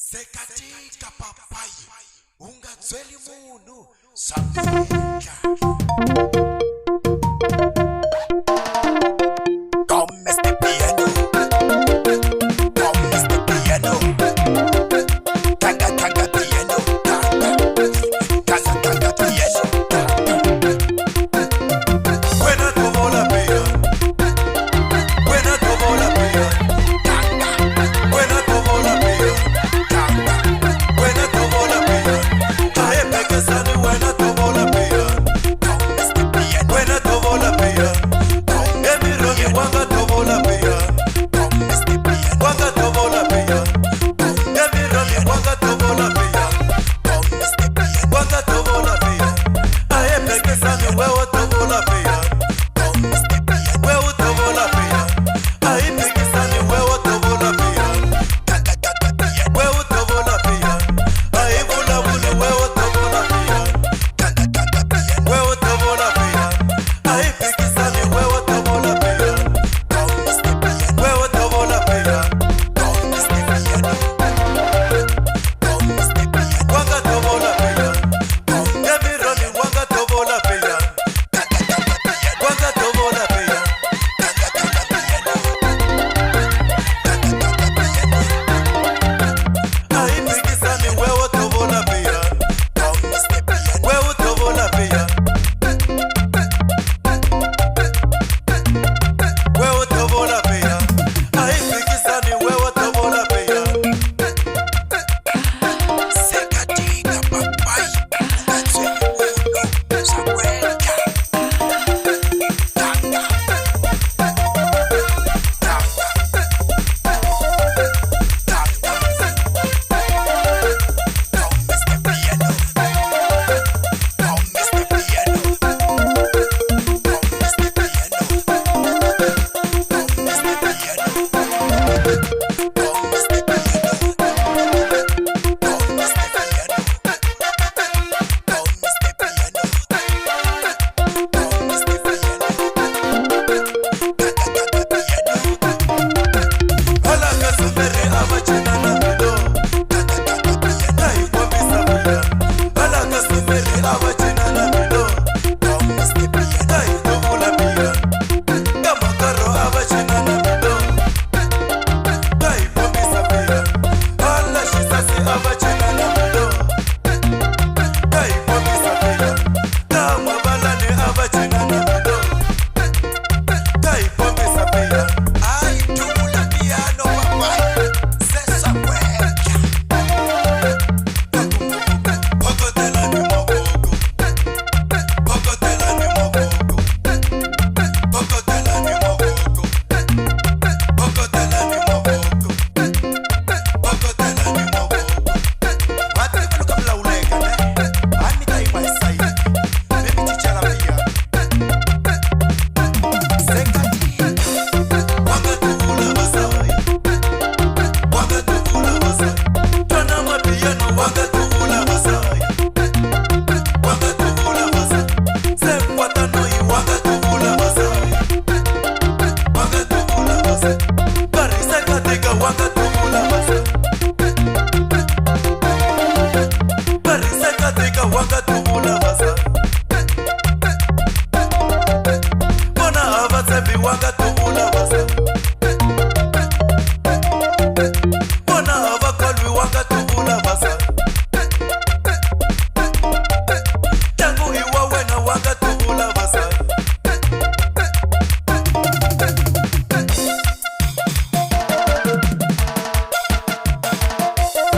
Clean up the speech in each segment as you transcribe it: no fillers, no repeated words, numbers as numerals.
Sekatika papai ungatsweli munhu sameka come Mr. Piano come Mr. Piano tanga tanga piano tanga tanga piano buena como la pega buena como la pega tanga buena como la pega tanga buena como la pega ae pega sani buena como la pega come Mr. Piano buena como la pega emi rogi wanga como la pega come Mr. Piano wanga como la pega emi rogi wanga como la pega come Mr. Piano wanga como la pega ae pega sani wewe como la pega come Mr. Piano wewe como la pega ae pega sani wewe como la pega tanga tanga piano wewe como la pega ae bula bula wewe como la pega tanga tanga piano wewe como la pega ae pega sani wewe como la pega come Mr. Piano wewe como la pega come Mr. Piano come Mr. Piano wanga como la pega emi rogi wanga como la pega tanga tanga piano wanga como la pega tanga tanga piano tanga tanga piano ae pega sani wewe como la pega come Mr. Piano wewe como la pega wewe como la pega ae pega sani wewe como la pega sekatika papai ungatsweli munhu sameka tanga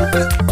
Bye.